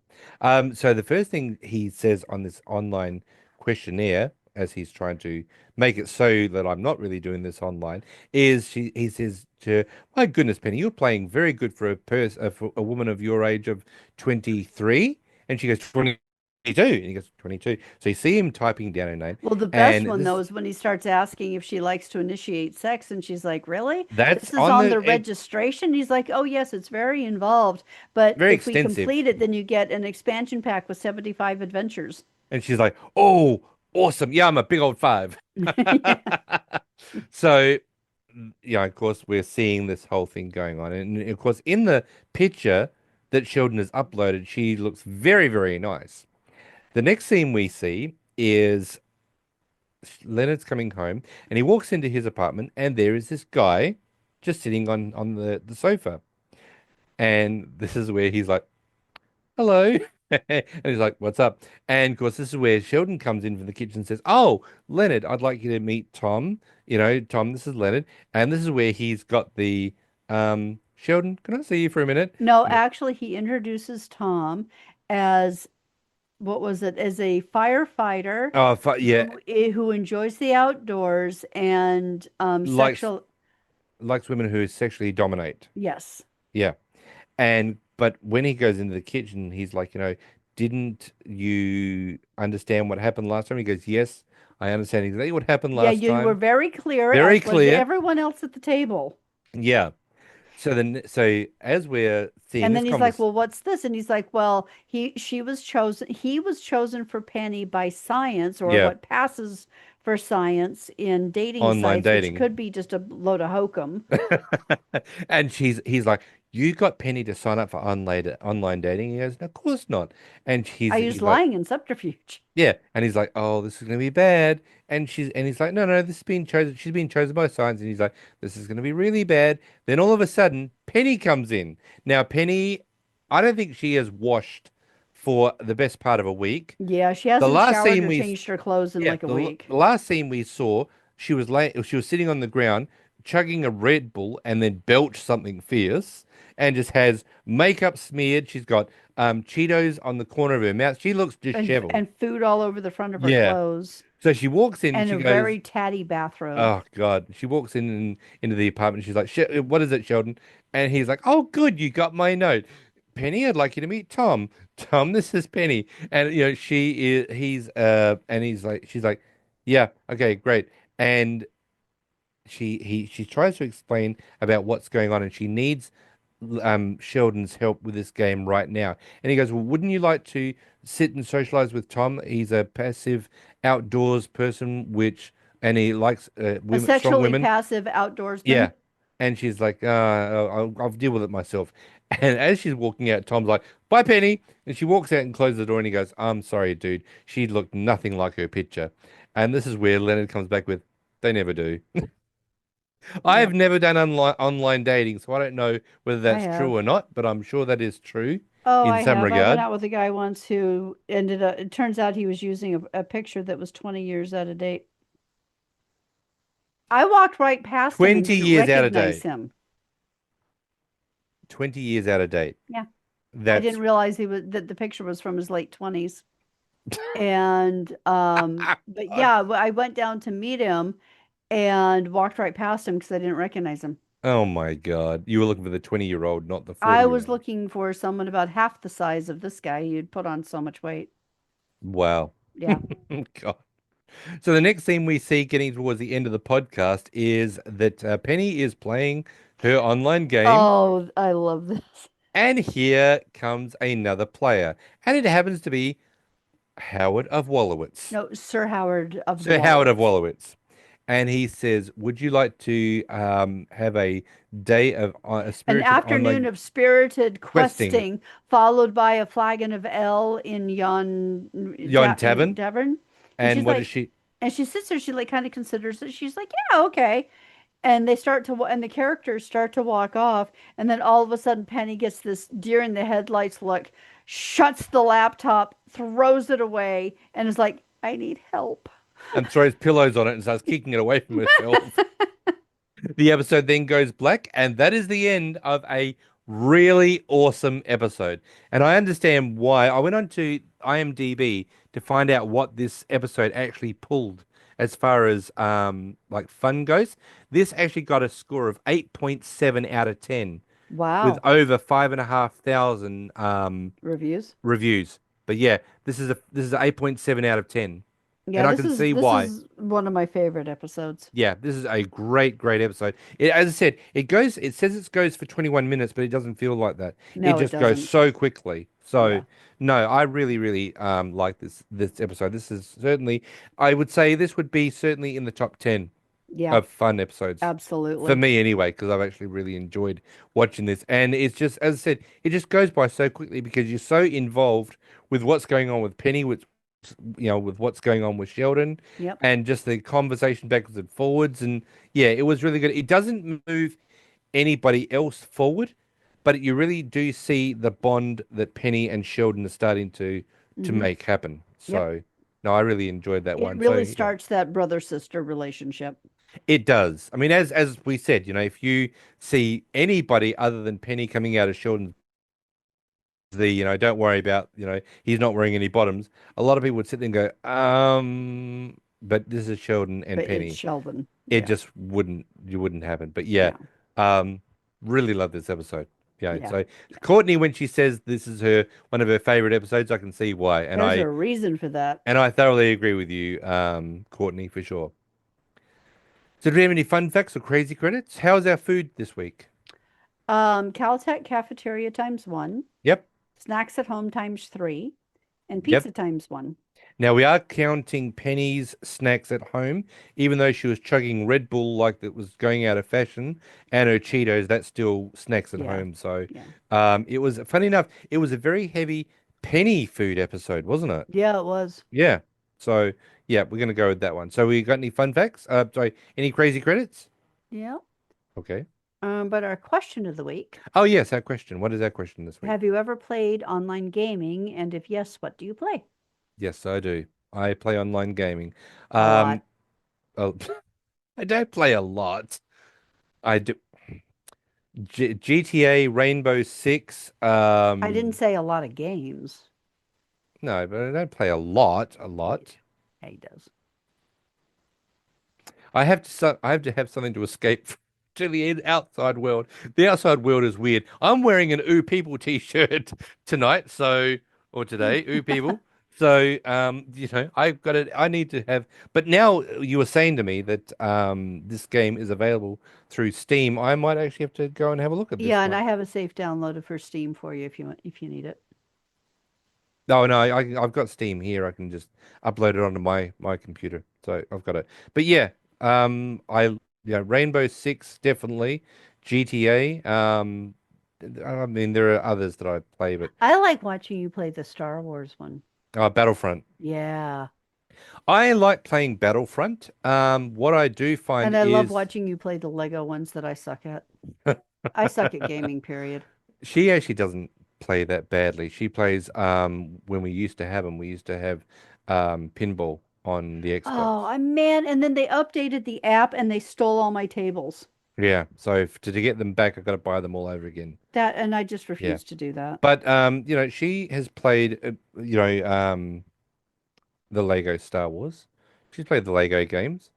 So the first thing he says on this online questionnaire, as he's trying to make it so that I'm not really doing this online, is he says to her, "My goodness, Penny, you're playing very good for for a woman of your age of 23." And she goes, 22. And he goes, 22. So you see him typing down her name. Well, the best And one though this is when he starts asking if she likes to initiate sex, and she's like, "Really? That's This is on on the the registration?" He's like, "Oh, yes, it's very involved, but very if we extensive. complete it, then you get an expansion pack with 75 adventures." And she's like, "Oh, awesome. Yeah, I'm a big old five." Yeah. So, yeah, of course, we're seeing this whole thing going on. And of course, in the picture that Sheldon has uploaded, she looks very, very nice. The next scene we see is Leonard's coming home, and he walks into his apartment, and there is this guy just sitting on the sofa, and this is where he's like, "Hello," and he's like, "What's up?" And of course, this is where Sheldon comes in from the kitchen and says, "Oh, Leonard, I'd like you to meet Tom. Tom, this is Leonard," and this is where he's got the Sheldon, can I see you for a minute? No, And actually, he introduces Tom as what was it? As a firefighter oh, yeah, who enjoys the outdoors and likes sexual. likes women who sexually dominate. Yes. Yeah. And but when he goes into the kitchen, he's like, didn't you understand what happened last time? He goes, yes, I understand exactly what happened Yeah, last you were time. very clear, Very as was clear. everyone else at the table. Yeah. So as we're seeing And this then he's like, conversation, "Well, what's this?" And he's like, "Well, he was chosen for Penny by science or yeah, what passes for science in dating online sites, which dating. could be just a load of hokum. And he's like, you got Penny to sign up for online dating. He goes, of course not. And I he's used like, lying and subterfuge." yeah, and he's like, "Oh, this is gonna be bad." And he's like, "No, no, this has been chosen. She's been chosen by science." And he's like, "This is gonna be really bad." Then all of a sudden, Penny comes in. Now, Penny, I don't think she has washed for the best part of a week. Yeah, she The hasn't last showered scene or we changed her clothes in yeah, like a the week. last scene we saw, she was sitting on the ground, chugging a Red Bull, and then belched something fierce, and just has makeup smeared. She's got Cheetos on the corner of her mouth. She looks disheveled. And food all over the front of her Yeah. clothes So she walks in and and she a goes, very tatty bathrobe. "Oh God!" She walks in into the apartment. She's like, "What is it, Sheldon?" And he's like, "Oh, good, you got my note, Penny. I'd like you to meet Tom. Tom, this is Penny." And and she's like, "Yeah, okay, great." And she tries to explain about what's going on, and she needs Sheldon's help with this game right now. And he goes, "Well, wouldn't you like to sit and socialize with Tom? He's a passive outdoors person, and he likes A women, strong sexually women." passive Yeah. outdoorsman. And she's like, I'll deal with it myself." And as she's walking out, Tom's like, "Bye, Penny." And she walks out and closes the door, and he goes, "I'm sorry, dude. She looked nothing like her picture." And this is where Leonard comes back with, "They never do." I have Yep, never done online dating, so I don't know whether I that's true have. or not, but I'm sure that is true Oh, in I some have. I went regard. out with a guy once who ended up, it turns out he was using a picture that was 20 years out of date. I walked right past him and 20 didn't years out of recognize date. him. 20 years out of date. Yeah. I didn't That's realize that the picture was from his late 20s. And but uh, yeah, I went down to meet him and walked right past him because I didn't recognize him. oh my God. You were looking for the 20-year-old, not the I was 40-year-old. looking for someone about half the size of this guy. He'd put on so much weight. Wow. Yeah. God. So the next thing we see getting towards the end of the podcast is that Penny is playing her online game, Oh, I love this. and here comes another player, and it happens to be Howard of Wolowitz. No, Sir Howard of the Sir Howard of Wolowitz. Wolowitz. And he says, "Would you like to have a day of a An spirited afternoon online of spirited questing, questing, followed by a flagon of ale in yon yon tavern?" tavern. And And she's what is like, she? and she sits there. She like kind of considers it. She's like, yeah, okay. And the characters start to walk off, and then all of a sudden, Penny gets this deer in the headlights look, shuts the laptop, throws it away, and is like, I need help. And throws pillows on it and starts kicking it away from herself. The episode then goes black, and that is the end of a really awesome episode. And I understand why. I went on to IMDb to find out what this episode actually pulled as far as like fun goes. This actually got a score of 8.7 out of 10 with Wow. over 5,500 Reviews. reviews. But yeah, this is a 8.7 out of 10. And Yeah, I can see this why. is one of my favorite episodes. Yeah, this is a great episode. As I said, it says it goes for 21 minutes, but it doesn't feel like that. It No, it just goes doesn't. so quickly. So, Yeah. no, I really like this episode. This is certainly, I would say this would be certainly in the top 10 Yeah, of fun episodes for absolutely. me anyway, because I've actually really enjoyed watching this. And it's just, as I said, it just goes by so quickly because you're so involved with what's going on with Penny, with what's going on with Sheldon Yep. and just the conversation backwards and forwards. And yeah, it was really good. It doesn't move anybody else forward, but you really do see the bond that Penny and Sheldon are starting to Hmm. make happen. Yep. So no, I really enjoyed that It one. So really yeah, starts that brother-sister relationship. it does. I mean, as we said, if you see anybody other than Penny coming out of Sheldon's don't worry about, he's not wearing any bottoms. A lot of people would sit there and go, but this is Sheldon and But it's Penny. Sheldon. It Yeah. just wouldn't happen. But yeah, Yeah. um, really love this episode. Yeah. Yeah. So Courtney, when she says this is one of her favorite episodes, I can see why. And There's I a reason for that. and I thoroughly agree with you, Courtney, for sure. So do we have any fun facts or crazy credits? How's our food this week? Caltech cafeteria times one, Yep. snacks at home times three, and Yep. pizza times one. Now we are counting Penny's snacks at home, even though she was chugging Red Bull like it was going out of fashion, and her Cheetos, that's still snacks at Yeah. home. So, Yeah. it was funny enough. It was a very heavy Penny food episode, wasn't it? Yeah, it was. Yeah. So yeah, we're gonna go with that one. So we got any fun facts? Sorry, any crazy credits? Yeah. Okay. But our question of the week, Oh yes, our question. What is our question this week? have you ever played online gaming? And if yes, what do you play? Yes, I do. I play online gaming. A Um, lot. oh, I don't play a lot. I do. GTA Rainbow Six. I didn't say a lot of games. No, but I don't play a lot. A Yeah, lot. yeah, he does. I have to have something to escape to the outside world. The outside world is weird. I'm wearing an Ooh People t-shirt tonight, or today, Ooh People. So, I need to have, but now you were saying to me that this game is available through Steam. I might actually have to go and have a look at this Yeah, and one. I have a safe downloaded for Steam for you if you need it. No, no, I've got Steam here. I can just upload it onto my computer. So I've got it. But yeah, Rainbow Six definitely, GTA. I mean there are others that I play, but I like watching you play the Star Wars one. Battlefront. Yeah. I like playing Battlefront. What I do find And I love is watching you play the Lego ones that I suck at. I suck at gaming, period. she actually doesn't play that badly. She plays when we used to have them. We used to have pinball on the Oh, Xbox. man. And then they updated the app and they stole all my tables. Yeah, so to get them back, I've got to buy them all over again. That, and I just Yeah, refuse to do that. but she has played, the Lego Star Wars. She's played the Lego games.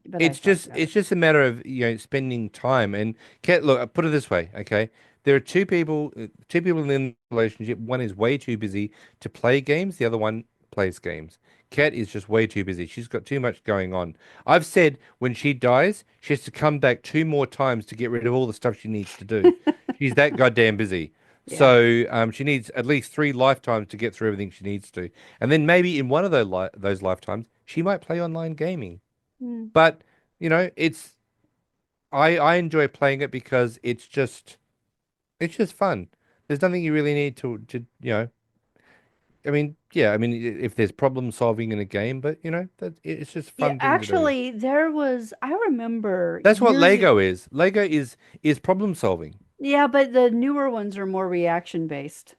But I It's suck just at it. it's just a matter of spending time. And look, I put it this way, okay? There are two people in the relationship. One is way too busy to play games. The other one plays games. Kat is just way too busy. She's got too much going on. I've said when she dies, she has to come back two more times to get rid of all the stuff she needs to do. She's that goddamn busy. Yeah. So she needs at least three lifetimes to get through everything she needs to. And then maybe in one of those lifetimes, she might play online gaming. Mm. But it's I enjoy playing it because it's just fun. There's nothing you really need to. I mean, yeah, I mean if there's problem solving in a game, but that it's just a Yeah, fun thing to do. actually, I remember That's what years, Lego is. Lego is problem solving. yeah, but the newer ones are more reaction based.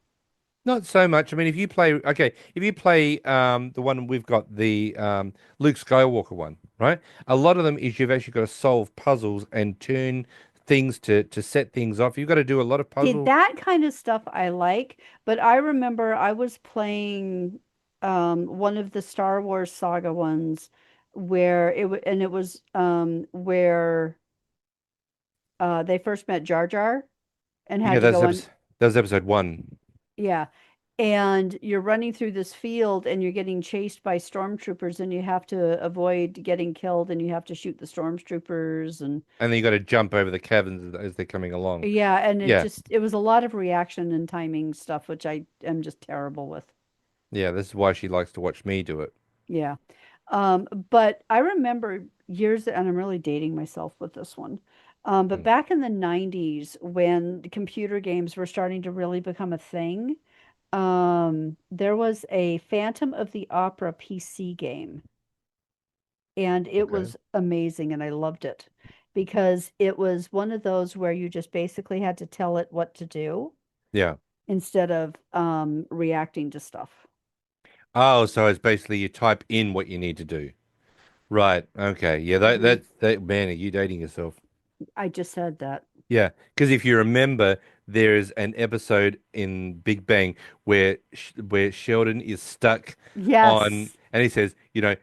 Not so much. I mean, if you play the one we've got, the Luke Skywalker one, right? A lot of them is you've actually got to solve puzzles and turn things to set things off. You've got to do a lot of See, puzzle. that kind of stuff I like, but I remember I was playing one of the Star Wars saga ones where it was where they first met Jar Jar and Yeah, had to go on. that was episode one. Yeah. And you're running through this field and you're getting chased by stormtroopers and you have to avoid getting killed and you have to shoot the stormtroopers and And then you got to jump over the caverns as they're coming along. yeah, and Yeah, it was a lot of reaction and timing stuff, which I am just terrible with. yeah. This is why she likes to watch me do it. Yeah. But I remember years, and I'm really dating myself with this one. But Mm. back in the 90s, when the computer games were starting to really become a thing, There was a Phantom of the Opera PC game, and it Okay. was amazing, and I loved it because it was one of those where you just basically had to tell it what to do Yeah. instead of reacting to stuff. Oh, so it's basically you type in what you need to do. Right. Okay. Yeah. Hmm. That man, are you dating yourself? I just said that. Yeah. Because if you remember, there's an episode in Big Bang where Sheldon is stuck on, Yes. and he says, go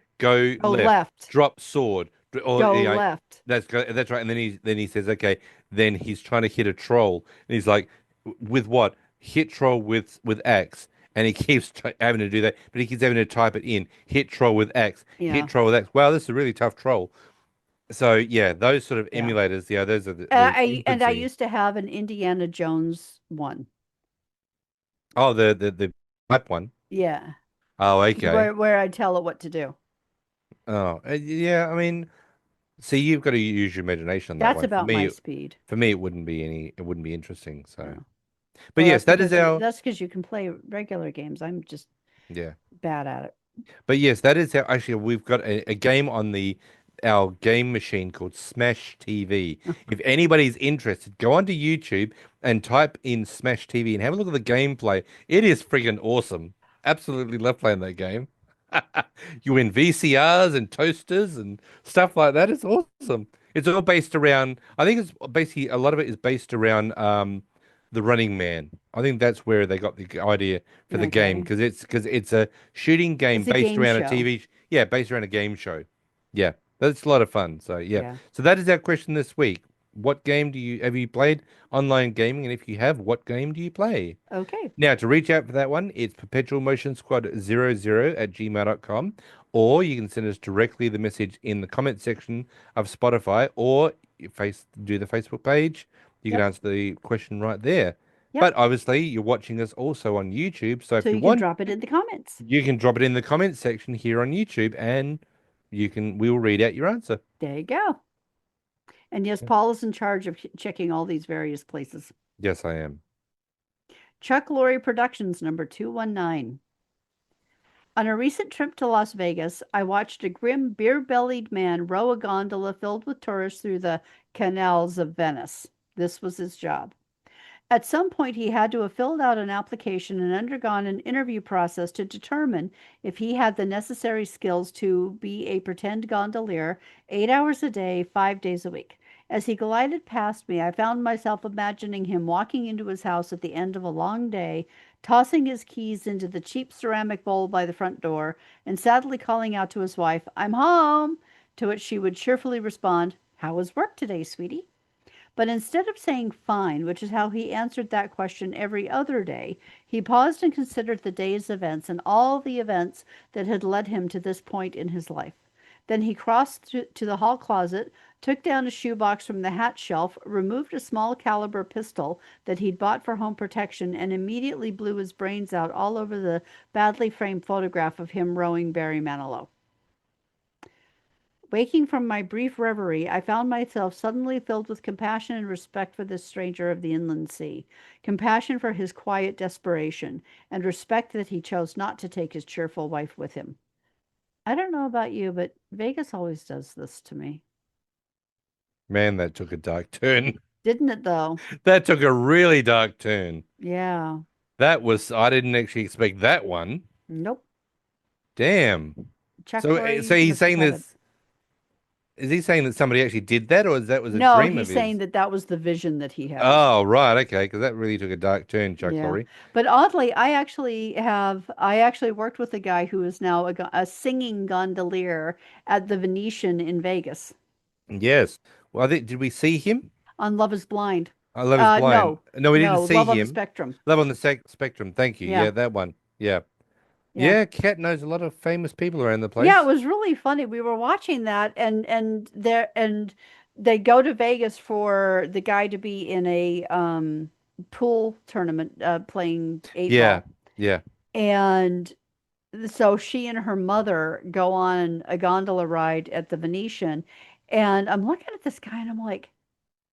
Go left, left. drop sword, or Go left. that's right. And then he says, okay. Then he's trying to hit a troll, and he's like, with what? Hit troll with axe. And he keeps having to do that, but he keeps having to type it in. Hit troll with axe. Hit Yeah. troll with axe. Wow, this is a really tough troll. So yeah, those sort of Yeah. emulators, yeah, those are the I infancy. used to have an Indiana Jones one. Oh, the pipe one. Yeah. Oh, okay. Where I tell it what to do. Oh, yeah. I mean, see, you've got to use your imagination on that That's one. about my speed. For me, it wouldn't be interesting. So, No. but Well, yes, that is our, that's because you can play regular games. I'm just yeah. bad at it. But yes, that is our, actually, we've got a game on our game machine called Smash TV. If anybody's interested, go onto YouTube and type in Smash TV and have a look at the gameplay. It is friggin' awesome. Absolutely love playing that game. You win VCRs and toasters and stuff like that. It's awesome. It's all based around, I think it's basically a lot of it is based around the Running Man. I think that's where they got the idea for the game Okay. because it's a shooting game It's a based game around a show. TV, yeah, based around a game show. Yeah, that's a lot of fun. So yeah, Yeah. so that is our question this week. What game have you played online gaming? And if you have, what game do you play? Okay. Now, to reach out for that one, it's perpetual motion squad 00@gmail.com, or you can send us directly the message in the comment section of Spotify, or do the Facebook page. You can Yep. answer the question right there. Yep. But obviously, you're watching us also on YouTube, so So if you you can want, drop it in the comments. you can drop it in the comment section here on YouTube, and we will read out your answer. There you go. And yes, Paul is in charge of checking all these various places. Yes, I am. Chuck Lorre Productions, number 219. On a recent trip to Las Vegas, I watched a grim, beer bellied man row a gondola filled with tourists through the canals of Venice. This was his job. At some point, he had to have filled out an application and undergone an interview process to determine if he had the necessary skills to be a pretend gondolier 8 hours a day, 5 days a week. As he glided past me, I found myself imagining him walking into his house at the end of a long day, tossing his keys into the cheap ceramic bowl by the front door, and sadly calling out to his wife, "I'm home," to which she would cheerfully respond, "How was work today, sweetie?" But instead of saying fine, which is how he answered that question every other day, he paused and considered the day's events and all the events that had led him to this point in his life. Then he crossed to the hall closet, took down a shoebox from the hat shelf, removed a small caliber pistol that he'd bought for home protection, and immediately blew his brains out all over the badly framed photograph of him rowing Barry Manilow. Waking from my brief reverie, I found myself suddenly filled with compassion and respect for this stranger of the inland sea, compassion for his quiet desperation, and respect that he chose not to take his cheerful wife with him. I don't know about you, but Vegas always does this to me. Man, that took a dark turn. Didn't it, though? That took a really dark turn. Yeah. I didn't actually expect that one. Nope. Damn. Chuck So Lorre he's must have saying had it. this, is he saying that somebody actually did that, or that was a No, dream of he's saying his? that that was the vision that he had. Oh, right, okay, because that really took a dark turn, Chuck Yeah. Lorre. But oddly, I actually worked with a guy who is now a singing gondolier at the Venetian in Vegas Yes. Well, did we see him? on Love is Blind. I Love is Blind. No, No, we didn't no, see Love on the him. Spectrum. Love on the Spectrum. Thank you. Yeah, Yeah, that one. Yeah. yeah. Yeah, Kat knows a lot of famous people around the Yeah, it place. was really funny. We were watching that and they go to Vegas for the guy to be in a pool tournament playing eight Yeah. ball. Yeah. And so she and her mother go on a gondola ride at the Venetian, and I'm looking at this guy and I'm like,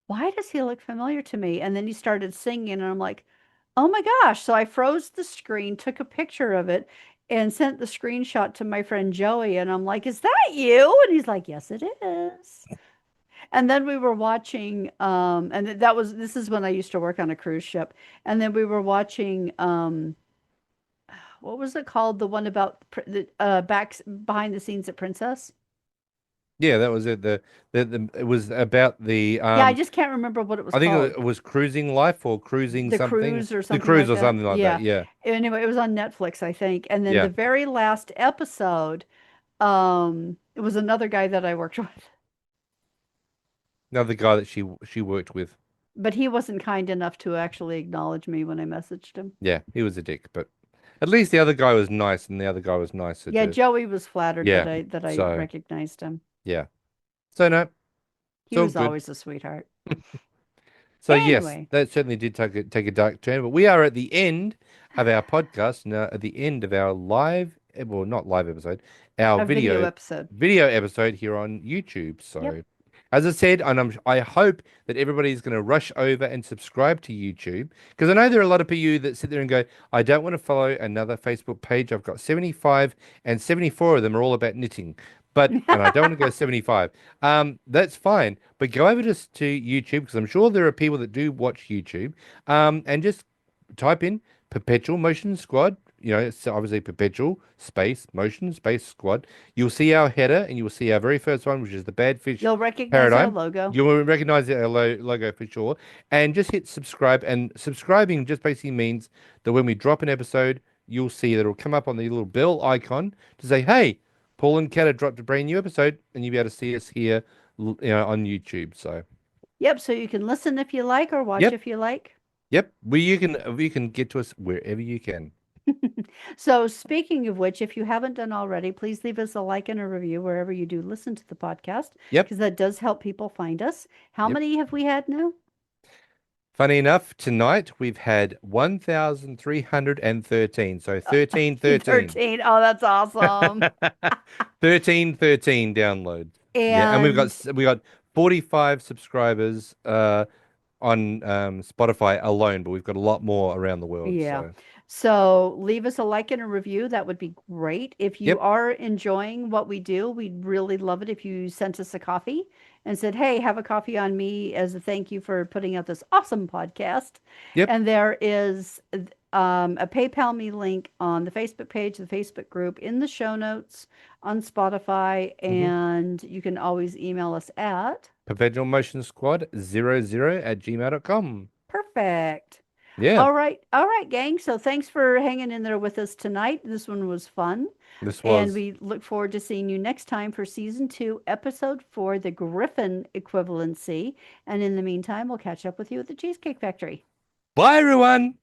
why does he look familiar to me? And then he started singing, and I'm like, Oh my gosh. So I froze the screen, took a picture of it, and sent the screenshot to my friend Joey. And I'm like, is that you? And he's like, yes, it is. And then we were watching, and this is when I used to work on a cruise ship. And then we were watching, what was it called? The one about the behind the scenes at Princess. Yeah, that was it. The it was about the Yeah, I just can't remember what it was I think called. it was cruising life or cruising The something. Cruise or The something cruise like or that. something like that. Yeah. Yeah. Anyway, it was on Netflix, I think. And then the Yeah. very last episode, it was another guy that I worked with, Another guy that she worked with. but he wasn't kind enough to actually acknowledge me when I messaged him. Yeah, he was a dick, but at least the other guy was nice and the other guy was nicer Yeah, to Joey was flattered yeah. that I So recognized him. yeah. So no, it's He all was good. always a sweetheart. So yes, Anyway, that certainly did take a dark turn, but we are at the end of our podcast now, at the end of our live, well, not live episode, our a video episode. video episode here on YouTube. Yep. So, as I said, and I hope that everybody's going to rush over and subscribe to YouTube because I know there are a lot of you that sit there and go, I don't want to follow another Facebook page. I've got 75 and 74 of them are all about knitting. And I don't want to go 75. That's fine. But go over to YouTube because I'm sure there are people that do watch YouTube. And just type in Perpetual Motion Squad. You know, it's obviously Perpetual Space Motion Space Squad. You'll see our header and you'll see our very first one, which is the Badfish You'll recognize our Paradigm. logo. You'll recognize our logo for sure. And just hit subscribe. And subscribing just basically means that when we drop an episode, you'll see that it'll come up on the little bell icon to say, hey, Paul and Kat have dropped a brand new episode, and you'll be able to see us here, on YouTube. So, Yep, so you can listen if you like or watch yep, if you like. yep. You can get to us wherever you can. So, speaking of which, if you haven't done already, please leave us a like and a review wherever you do listen to the podcast, Yep, because that does help people find us. How yep. many have we had now? Funny enough, tonight we've had 1,313. So 1313. 13. Oh, that's awesome. 1313 downloads. Yeah, and And we got 45 subscribers on Spotify alone, but we've got a lot more around the world. yeah. So, So leave us a like and a review. That would be great. If you yep, are enjoying what we do, we'd really love it if you sent us a coffee and said, hey, have a coffee on me as a thank you for putting out this awesome podcast. yep. And there is a PayPal me link on the Facebook page, the Facebook group, in the show notes on Spotify. Hmm. And you can always email us at Perpetual Motion Squad 00 @gmail.com. perfect. Yeah, All right, gang. So thanks for hanging in there with us tonight. This one was fun. this And was. we look forward to seeing you next time for season 2, episode 4, the Griffin equivalency. And in the meantime, we'll catch up with you at the Cheesecake Factory. Bye, everyone.